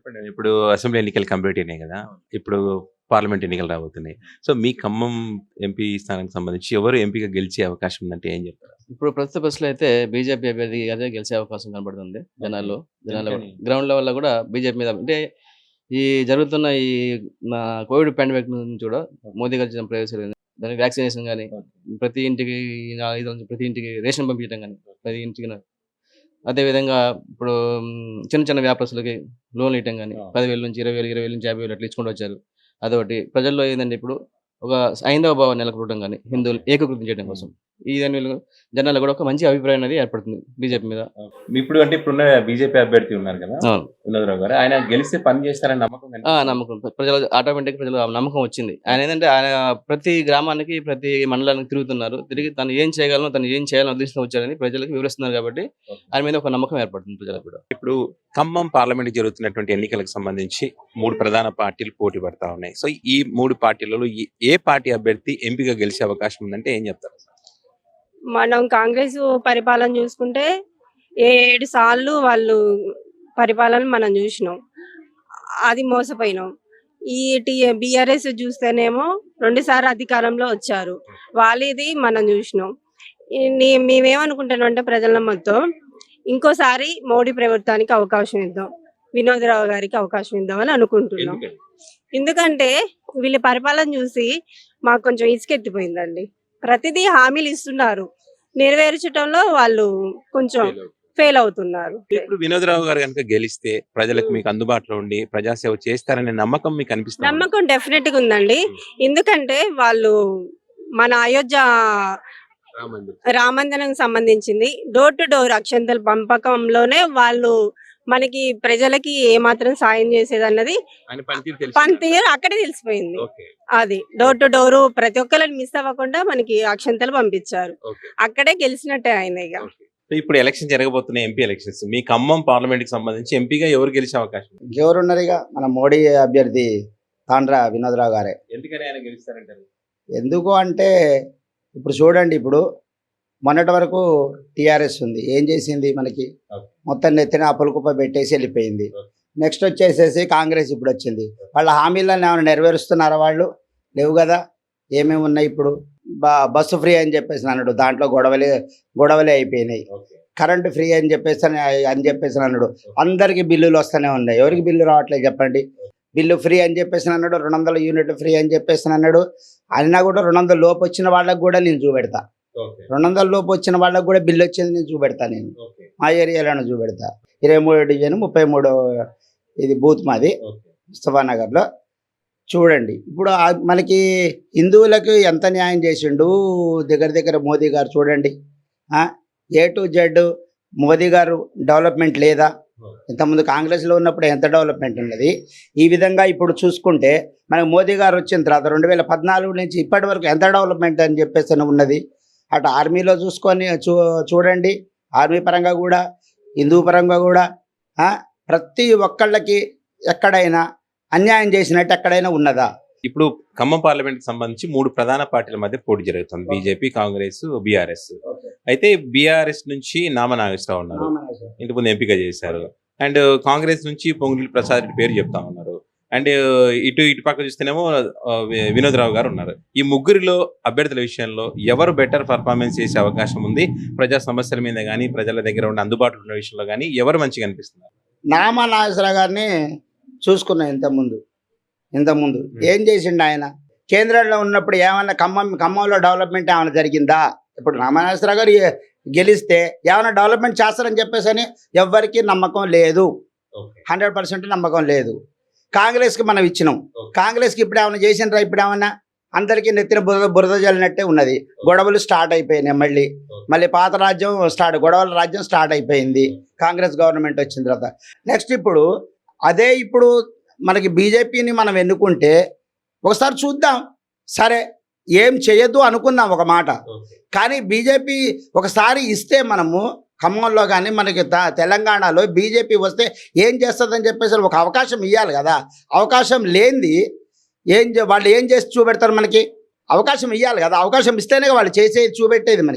చెప్పండి. ఇప్పుడు అసెంబ్లీ ఎన్నికలు కంప్లీట్ అయినాయి గదా! ఇప్పుడు పార్లమెంట్ ఎన్నికలు రాబోతున్నాయి. సో, మీ ఖమ్మం ఎంపీ స్థానానికి సంబంధించి ఎవరు ఎంపీగా గెలిచే అవకాశం ఉందంటే ఏం చెప్తారు? ఇప్పుడు ప్రస్తుత పరిస్థితిలో అయితే బీజేపీ అభ్యర్థి అదే గెలిచే అవకాశం కనబడుతుంది జనాల్లో. జనాల్లో ఎందుకని? గ్రౌండ్ లెవెల్‌లో కూడా బీజేపీ మీద అంటే ఈ జరుగుతున్న ఈ మా కోవిడ్ పాండమిక్ నుంచి కూడా మోదీ గారు చేసిన ప్రవేశాలు దానికి వ్యాక్సినేషన్ గాని, ప్రతి ఇంటికి 5 ప్రతి ఇంటికి రేషన్ పంపించడం గాని, ప్రతి ఇంటికి అదే విధంగా ఇప్పుడు చిన్న చిన్న వ్యాపారస్తులకి లోన్‌లు ఇవ్వటం గాని, 10,000 నుంచి 20,000, 20,000 నుంచి 50,000 అట్లా ఇచ్చుకుంటూ వచ్చారు. అదొకటి. ప్రజల్లో ఏందంటే ఇప్పుడు ఒక హైందవ భావాన్ని నెలకొల్పడం గాని, హిందువులు ఏకీకృతం చేయడం కోసం. ఈ దానివల్ల జనాల్లో కూడా ఒక మంచి అభిప్రాయం అనేది ఏర్పడుతుంది బీజేపీ మీద. ఇప్పుడు అంటే ఇప్పుడున్న బీజేపీ అభ్యర్థి ఉన్నారు కదా! అవును. వినోద్‌రావు గారు. ఆయన గెలిస్తే పని చేస్తారని నమ్మకం ఆ! కనిపిస్తుందా? నమ్మకం. ఆటోమేటిక్‌గా ప్రజలు ఆ నమ్మకం వచ్చింది. ఆయన ఏందంటే ఆయన ప్రతి గ్రామానికి, ప్రతి మండలానికి తిరుగుతున్నారు. తిరిగి తను ఏం చేయగలను, తను ఏం చేయాలని ఉద్దేశంతో వచ్చారని ప్రజలకు వివరిస్తున్నారు కాబట్టి ఆయన మీద ఒక నమ్మకం ఏర్పడుతుంది ప్రజలకు కూడా. ఇప్పుడు ఖమ్మం పార్లమెంట్ జరుగుతున్నటువంటి ఎన్నికలకు సంబంధించి 3 ప్రధాన పార్టీలు పోటీ పడతా ఉన్నాయి. సో, ఈ 3 పార్టీలలో ఏ పార్టీ అభ్యర్థి ఎంపీగా గెలిచే అవకాశం ఉందంటే ఏం చెప్తారు? మనం కాంగ్రెస్ పరిపాలన చూసుకుంటే 7 సార్లు వాళ్ళు పరిపాలన మనం చూసినాం. అది మోసపోయినాం. ఈ బీఆర్ఎస్ చూస్తేనేమో 2 సార్లు అధికారంలో వచ్చారు. వాళ్ళది మనం చూసినాం. మేమేమనుకుంటున్నాం అంటే ప్రజల మొత్తం ఇంకోసారి మోడీ ప్రభుత్వానికి అవకాశం ఇద్దాం, వినోద్రావు గారికి అవకాశం ఇద్దామని అనుకుంటున్నాం. ఎందుకని? ఎందుకంటే వీళ్ళ పరిపాలన చూసి మాకు కొంచెం ఇసుకెత్తిపోయిందండి. ప్రతిదీ హామీలు ఇస్తున్నారు, నెరవేర్చడంలో వాళ్ళు కొంచెం ఫెయిల్ అవుతున్నారు. ఇప్పుడు వినోద్‌రావు గారు గనుక గెలిస్తే ప్రజలకు మీకు అందుబాటులో ఉండి ప్రజాసేవ చేస్తారనే నమ్మకం మీకు అనిపిస్తుందా? నమ్మకం డెఫినెట్ గా ఉందండి. ఎందుకంటే వాళ్ళు మన అయోధ్య రామందిరం సంబంధించింది డోర్ టు డోర్ అక్షంతల పంపకంలోనే వాళ్ళు మనకి ప్రజలకి ఏమాత్రం సాయం చేసేదన్నది ఆయన పనితీరు పనితీరు అక్కడే తెలిసిపోయింది. ఓకే. అది డోర్ టు డోర్ ప్రతి ఒక్కరిని మిస్ అవ్వకుండా మనకి అక్షంతలు పంపించారు. ఓకే. అక్కడే గెలిచినట్టే ఆయన. ఇక ఓకే. సో, ఇప్పుడు ఎలక్షన్ జరగబోతున్నాయి, ఎంపీ ఎలక్షన్స్. మీ ఖమ్మం పార్లమెంట్ కి సంబంధించి ఎంపీగా ఎవరు గెలిచే అవకాశం ఉంది? ఇంకెవరున్నారు ఇక మన మోడీ అభ్యర్థి తాండ్రా వినోద్రావు గారే. ఎందుకని ఆయన గెలుస్తారంటారు? ఎందుకు అంటే ఇప్పుడు చూడండి, ఇప్పుడు మొన్నటి వరకు టీఆర్ఎస్ ఉంది, ఏం చేసింది మనకి? మొత్తం నెత్తిన అప్పులకుప్ప పెట్టేసి వెళ్ళిపోయింది. నెక్స్ట్ వచ్చేసేసి కాంగ్రెస్ ఇప్పుడు వచ్చింది. వాళ్ళ హామీలను ఏమైనా నెరవేరుస్తున్నారా? వాళ్ళు లేవు కదా. ఏమేమి ఉన్నాయి ఇప్పుడు? బస్సు ఫ్రీ అని చెప్పేసి అన్నాడు, దాంట్లో గొడవలే అయిపోయినాయి. కరెంటు ఫ్రీ అని చెప్పేసి అన్నాడు, అందరికి బిల్లులు వస్తూనే ఉన్నాయి. ఎవరికి బిల్లు రావట్లేదు చెప్పండి? బిల్లు ఫ్రీ అని చెప్పేసి అన్నాడు, 200 యూనిట్లు ఫ్రీ అని చెప్పేసి అన్నాడు. అయినా కూడా 200 లోపు వచ్చిన వాళ్ళకి కూడా నేను చూపెడతా, 200 లోపు వచ్చిన వాళ్ళకి కూడా బిల్లు వచ్చింది నేను చూపెడతా. నేను మా ఏరియాలోనే చూపెడతా. 23 డివిజన్ 33 ఇది బూత్ మాది ముస్తఫానగర్లో. చూడండి ఇప్పుడు మనకి హిందువులకు ఎంత న్యాయం చేసిండు దగ్గర మోదీ గారు. చూడండి, A to Z మోదీ గారు డెవలప్మెంట్ లేదా? ఇంతకుముందు కాంగ్రెస్లో ఉన్నప్పుడు ఎంత డెవలప్మెంట్ ఉన్నది. ఈ విధంగా ఇప్పుడు చూసుకుంటే మనకు మోదీ గారు వచ్చిన తర్వాత 2014 నుంచి ఇప్పటి వరకు ఎంత డెవలప్మెంట్ అని చెప్పేసి ఉన్నది. అటు ఆర్మీలో చూడండి, ఆర్మీ పరంగా కూడా, హిందూ పరంగా కూడా ప్రతి ఒక్కళ్ళకి ఎక్కడైనా అన్యాయం చేసినట్టు ఎక్కడైనా ఉన్నదా? ఇప్పుడు ఖమ్మం పార్లమెంట్ కి సంబంధించి 3 ప్రధాన పార్టీల మధ్య పోటీ జరుగుతుంది. BJP, Congress, BRS. అయితే బీఆర్ఎస్ నుంచి నామా నాగేశ్వరరావు ఉన్నారు, ఇంతకుముందు ఎంపిక చేశారు. అండ్ కాంగ్రెస్ నుంచి పొంగులేటి ప్రసాద్ రెడ్డి పేరు చెప్తా ఉన్నారు. అండ్ ఇటు పక్క చూస్తేనేమో వినోద్‌రావు గారు ఉన్నారు. ఈ ముగ్గురిలో అభ్యర్థుల విషయంలో ఎవరు బెటర్ పర్ఫార్మెన్స్ చేసే అవకాశం ఉంది? ప్రజా సమస్యల మీద కానీ, ప్రజల దగ్గర ఉన్న అందుబాటులో ఉన్న విషయంలో కానీ ఎవరు మంచిగా అనిపిస్తున్నారు? నామా నాగేశ్వరరావు గారిని చూసుకున్నాం ఇంతకుముందు ఏం చేసిండు ఆయన? కేంద్రంలో ఉన్నప్పుడు ఏమన్నా ఖమ్మంలో డెవలప్మెంట్ ఏమైనా జరిగిందా? ఇప్పుడు నామనాగేశ్వరరావు గారు గెలిస్తే ఏమైనా డెవలప్మెంట్ చేస్తారని చెప్పేసి అని ఎవ్వరికీ నమ్మకం లేదు, 100% నమ్మకం లేదు. కాంగ్రెస్కి మనం ఇచ్చినాం, కాంగ్రెస్కి ఇప్పుడు ఏమైనా చేసినరా? ఇప్పుడు ఏమన్నా అందరికీ నెత్తిన బురద జల్లినట్టే ఉన్నది. గొడవలు స్టార్ట్ అయిపోయినాయి, మళ్ళీ పాత రాజ్యం గొడవల రాజ్యం స్టార్ట్ అయిపోయింది కాంగ్రెస్ గవర్నమెంట్ వచ్చిన తర్వాత. నెక్స్ట్ ఇప్పుడు మనకి బీజేపీని మనం ఎన్నుకుంటే ఒకసారి చూద్దాం, సరే ఏం చేయొద్దు అనుకుందాం ఒక మాట. కానీ బీజేపీ ఒకసారి ఇస్తే మనము ఖమ్మంలో కానీ మనకి తెలంగాణలో బీజేపీ వస్తే ఏం చేస్తుందని చెప్పేసి ఒక అవకాశం ఇవ్వాలి కదా. అవకాశం లేనిది వాళ్ళు ఏం చేసి చూపెడతారు? మనకి అవకాశం ఇవ్వాలి కదా. అవకాశం ఇస్తేనే వాళ్ళు చేసేది చూపెట్టేది మనకి.